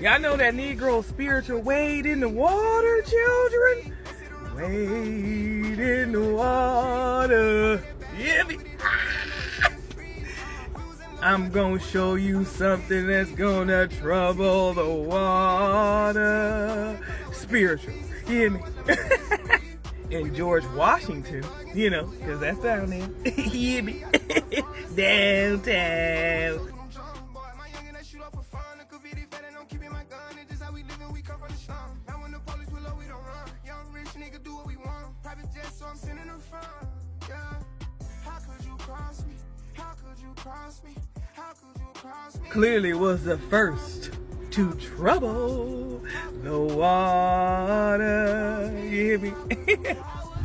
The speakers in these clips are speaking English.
Y'all know that Negro spiritual wade in the water, children? Wade in the water. Yeah, me. I'm gonna show you something that's gonna trouble the water. Spiritual. You hear me? And George Washington, you know, because that's down there. You hear me? Downtown. Clearly was the first to trouble the water. You hear me?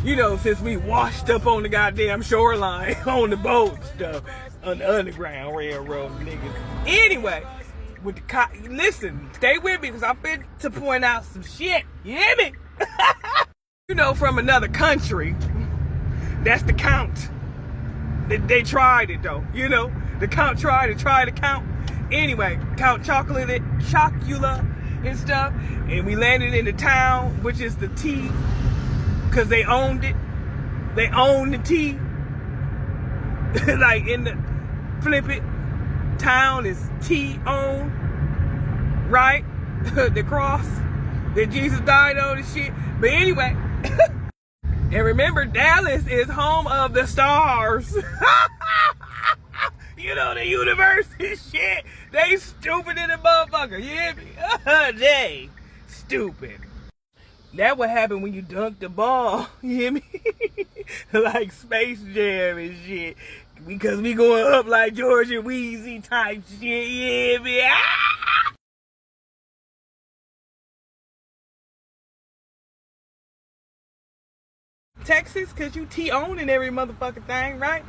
You know, since we washed up on the goddamn shoreline, on the boat stuff, on the Underground Railroad, niggas. Anyway, with the listen, stay with me because I'm fit to point out some shit. You hear me? You know, from another country. That's the count. They tried it though, you know. The count tried to count. Anyway, Count Chocula and stuff. And we landed in the town, which is the T, because they owned it. They owned the T. Like in the flip it, town is T owned, right? The cross that Jesus died on and shit. But anyway, and remember, Dallas is home of the stars. You know, the universe and shit. They stupid in the motherfucker. You hear me? They stupid. That what happened when you dunk the ball. You hear me? Like Space Jam and shit. Because we going up like George and Wheezy type shit. You hear me? Ah! Texas, because you T-owning every motherfucking thing, right?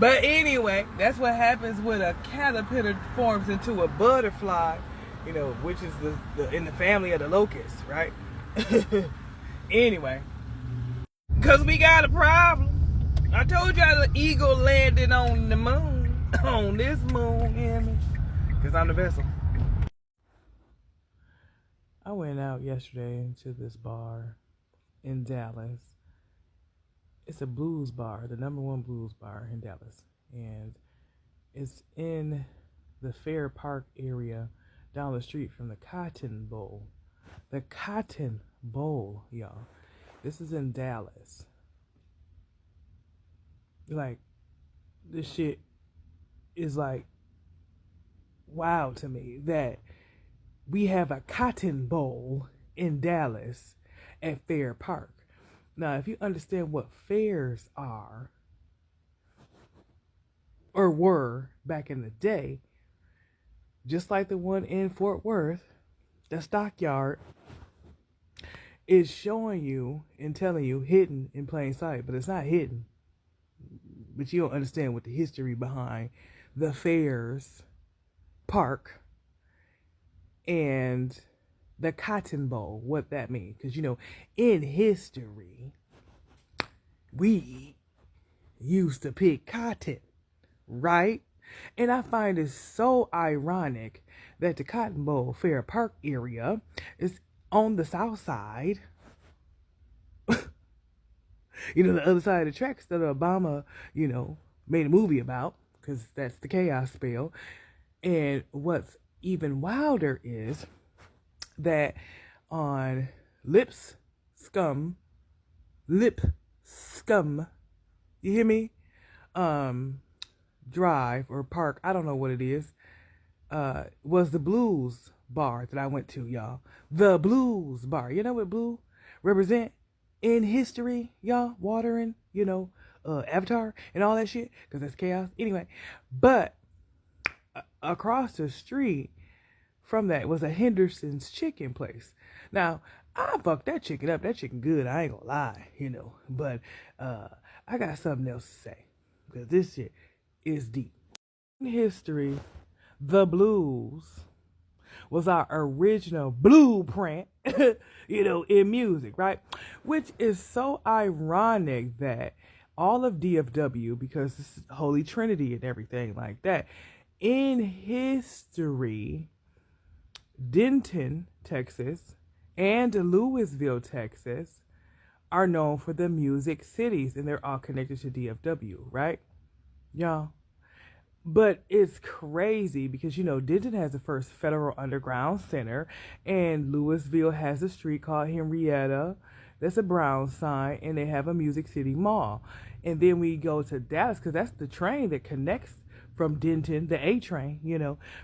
But anyway, that's what happens when a caterpillar forms into a butterfly, you know, which is the in the family of the locusts, right? Anyway, because we got a problem. I told y'all the eagle landed on the moon, on this moon image, because I'm the vessel. I went out yesterday to this bar in Dallas. It's a blues bar, the #1 blues bar in Dallas. And it's in the Fair Park area down the street from the Cotton Bowl. The Cotton Bowl, y'all. This is in Dallas. Like, this shit is like wow to me that we have a Cotton Bowl in Dallas at Fair Park. Now, if you understand what fairs are, or were back in the day, just like the one in Fort Worth, the stockyard is showing you and telling you hidden in plain sight, but it's not hidden. But you don't understand what the history behind the fairs park and the Cotton Bowl, what that means. Because, you know, in history, we used to pick cotton, right? And I find it so ironic that the Cotton Bowl Fair Park area is on the south side. You know, the other side of the tracks that Obama, you know, made a movie about, because that's the chaos spell. And what's even wilder is that on Lip Scum, you hear me? Drive or park, I don't know what it is, was the blues bar that I went to, y'all. The blues bar. You know what blue represent in history, y'all? Watering, you know, Avatar and all that shit, because that's chaos. Anyway, but across the street from that was a Henderson's chicken place. Now, I fucked that chicken up. That chicken good. I ain't gonna lie, you know. But I got something else to say, because this shit is deep. In history, the blues was our original blueprint, you know, in music, right? Which is so ironic that all of DFW, because this is Holy Trinity and everything like that, in history, Denton, Texas, and Louisville, Texas are known for the music cities, and they're all connected to DFW, right? Y'all. But it's crazy because, Denton has the first federal underground center, and Louisville has a street called Henrietta. That's a brown sign, and they have a Music City Mall. And then we go to Dallas because that's the train that connects from Denton, the A train,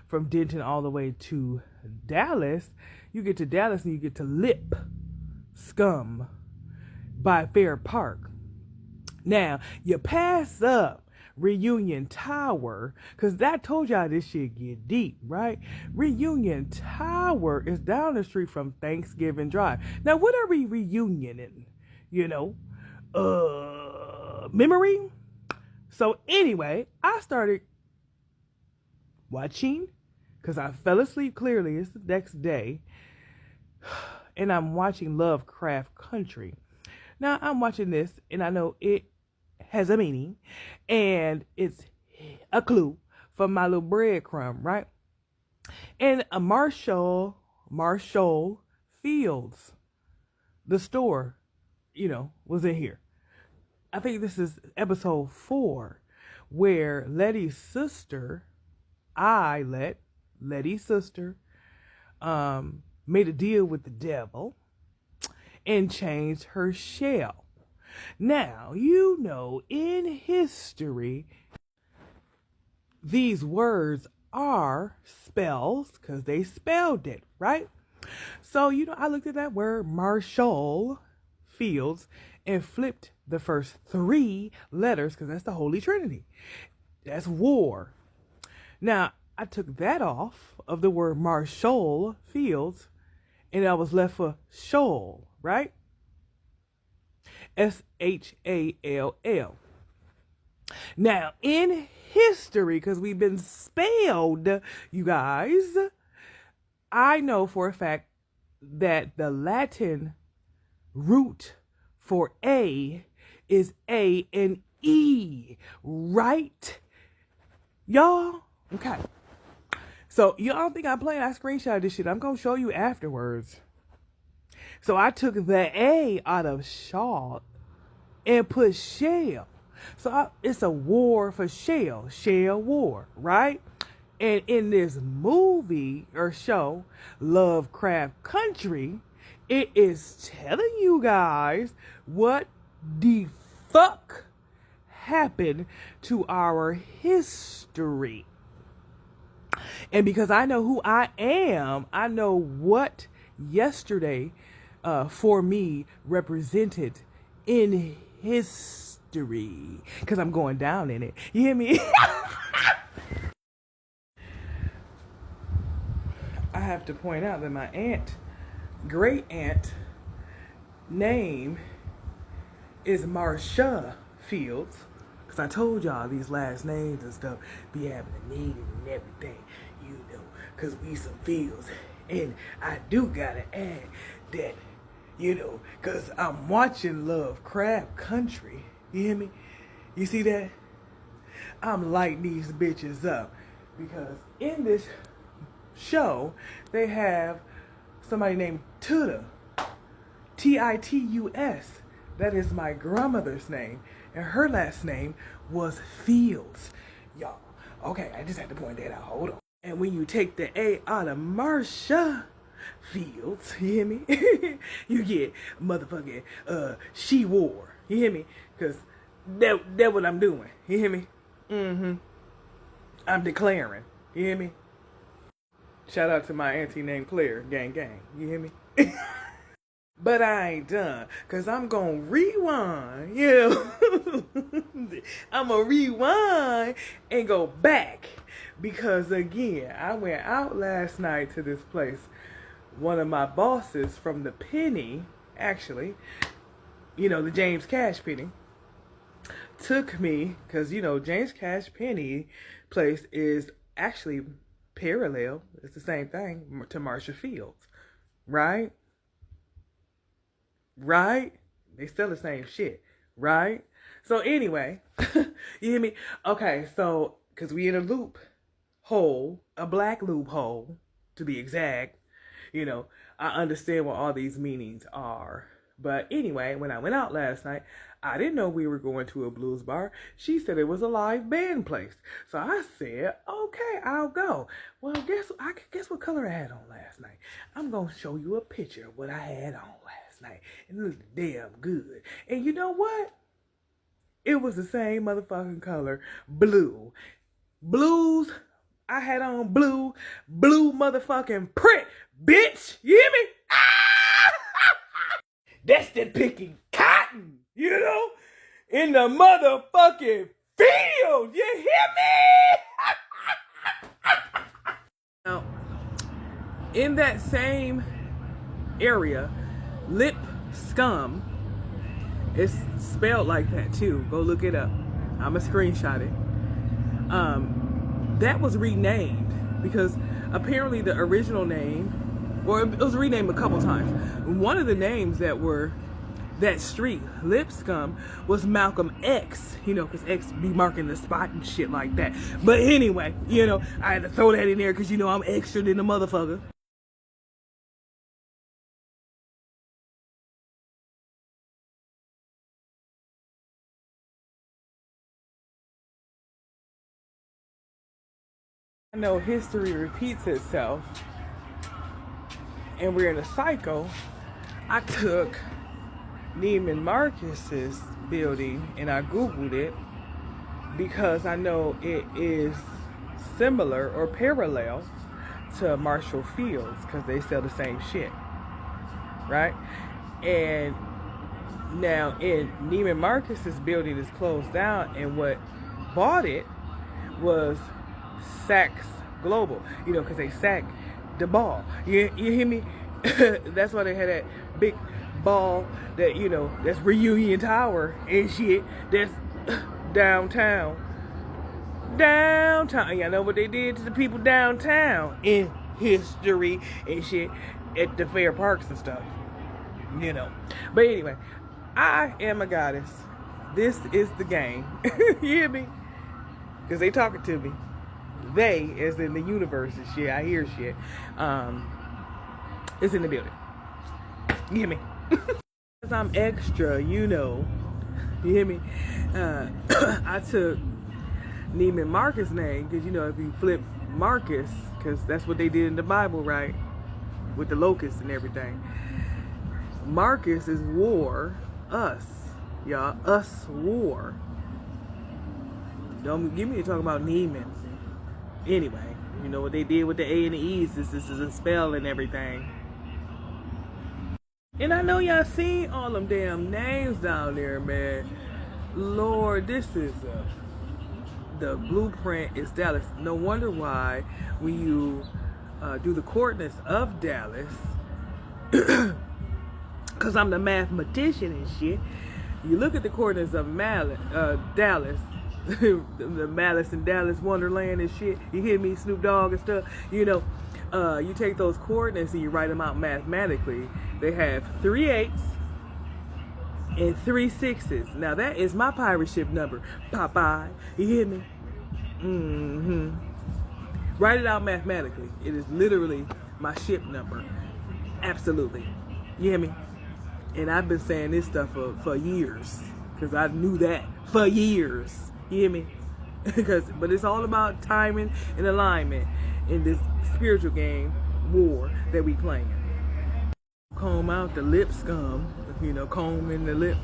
from Denton all the way to Dallas. You get to Dallas and you get to Lip Scum by Fair Park. Now, you pass up Reunion Tower, because that told y'all this shit get deep, right? Reunion Tower is down the street from Thanksgiving Drive. Now, what are we reunioning? Memory? So anyway, I started watching, because I fell asleep clearly. It's the next day. And I'm watching Lovecraft Country. Now, I'm watching this, and I know it has a meaning, and it's a clue for my little breadcrumb, right? And a Marshall Fields, the store, was in here. I think this is episode 4, where Letty's sister, Letty's sister, made a deal with the devil and changed her shell. Now, in history, these words are spells because they spelled it, right? So, I looked at that word, Marshall Fields, and flipped the first 3 letters because that's the Holy Trinity. That's war. Now, I took that off of the word Marshall Fields, and I was left for shoal, right? Shall. Now, in history, because we've been spelled, you guys, I know for a fact that the Latin root for A is A and E, right? Y'all? Okay. So, y'all don't think I'm playing? I screenshot this shit. I'm going to show you afterwards. So, I took the A out of shawl and put shell. So, it's a war for shell war, right? And in this movie or show, Lovecraft Country, it is telling you guys what the fuck happened to our history. And because I know who I am, I know what yesterday for me represented in history. Because I'm going down in it. You hear me? I have to point out that my great aunt name is Marcia Fields. Because I told y'all these last names and stuff be having a need and everything, because we some Fields. And I do gotta add that, because I'm watching Lovecraft Country. You hear me? You see that? I'm lighting these bitches up. Because in this show, they have somebody named Tuda. Titus. That is my grandmother's name. And her last name was Fields. Y'all. Okay, I just had to point that out. Hold on. And when you take the A out of Marcia Fields, you hear me? You get motherfucking she war. You hear me? Because that's what I'm doing. You hear me? Mm-hmm. I'm declaring. You hear me? Shout out to my auntie named Claire. Gang, gang. You hear me? But I ain't done, because I'm going to rewind, I'm going to rewind and go back, because again, I went out last night to this place. One of my bosses from the Penny, actually, the James Cash Penny, took me, because, James Cash Penny place is actually parallel, it's the same thing, to Marcia Fields, right? Right? They sell the same shit, right? So anyway, you hear me? Okay, so, because we in a loophole, a black loophole, to be exact, You know, I understand what all these meanings are. But anyway, when I went out last night, I didn't know we were going to a blues bar. She said it was a live band place. So I said, okay, I'll go. Well, guess what color I had on last night? I'm going to show you a picture of what I had on last night. And it looked damn good. And you know what? It was the same motherfucking color, blue. Blues, I had on blue motherfucking print, bitch. You hear me? Ah! That's the picking cotton, you know, in the motherfucking field. You hear me? Now, in that same area, lip scum, it's spelled like that too. Go look it up. I'ma screenshot it. That was renamed because apparently the original name, or it was renamed a couple times. One of the names that were that street, Lipscomb, was Malcolm X, you know, because X be marking the spot and shit like that. But anyway, you know, I had to throw that in there because, you know, I'm extra than a motherfucker. I know history repeats itself, and we're in a cycle. I took Neiman Marcus's building and I Googled it because I know it is similar or parallel to Marshall Fields because they sell the same shit, right? And now in Neiman Marcus's building is closed down, and what bought it was Saks Global, you know, because they sack the ball. You hear me? That's why they had that big ball that, you know, that's Reunion Tower and shit. That's downtown. Y'all know what they did to the people downtown in history and shit at the fair parks and stuff. You know. But anyway, I am a goddess. This is the game. You hear me? Because they talking to me. They, as in the universe and shit, I hear shit. It's in the building. You hear me? Because I'm extra, you know. You hear me? I took Neiman Marcus' name because, you know, if you flip Marcus, because that's what they did in the Bible, right? With the locusts and everything. Marcus is war, us. Y'all, us war. Don't give me to talk about Neiman. Anyway, you know what they did with the A and the E's. This is a spell and everything. And I know y'all seen all them damn names down there, man. Lord, this is the blueprint is Dallas. No wonder why when you do the coordinates of Dallas, because I'm the mathematician and shit, you look at the coordinates of Dallas, the Malice in Dallas Wonderland and shit. You hear me, Snoop Dogg and stuff. You know, you take those coordinates and you write them out mathematically. They have 3 8s and 3 6s. Now that is my pirate ship number, Popeye. You hear me? Mm-hmm. Write it out mathematically. It is literally my ship number. Absolutely. You hear me? And I've been saying this stuff for years because I knew that for years. You hear me? But it's all about timing and alignment in this spiritual game war that we playing. Comb out the lip scum, you know, comb in the lip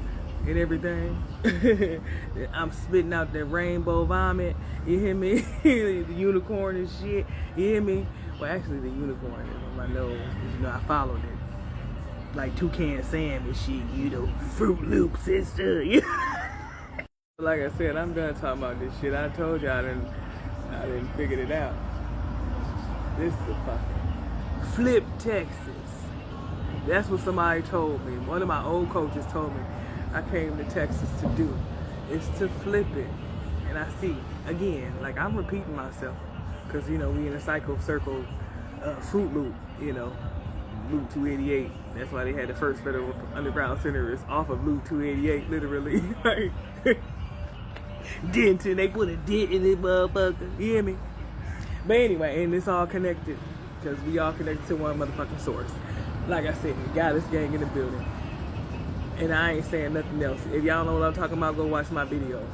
and everything. I'm spitting out that rainbow vomit. You hear me? The unicorn and shit. You hear me? Well, actually, the unicorn is on my nose. You know, I followed it. Like Toucan Sam and shit, you know, Fruit Loop sister. Like I said, I'm done talking about this shit. I told you I didn't figure it out. This is a fucking flip Texas. That's what somebody told me. One of my old coaches told me I came to Texas to do. Is to flip it. And I see, again, like I'm repeating myself. Because, you know, we in a circle, Fruit Loop, you know, Loop 288. That's why they had the first Federal Underground Center is off of Loop 288, literally. Like, Denton, they put a dent in this motherfucker. You hear me? But anyway, and it's all connected because we all connected to one motherfucking source. Like I said, Goddess Gang in the building. And I ain't saying nothing else. If y'all know what I'm talking about, go watch my videos.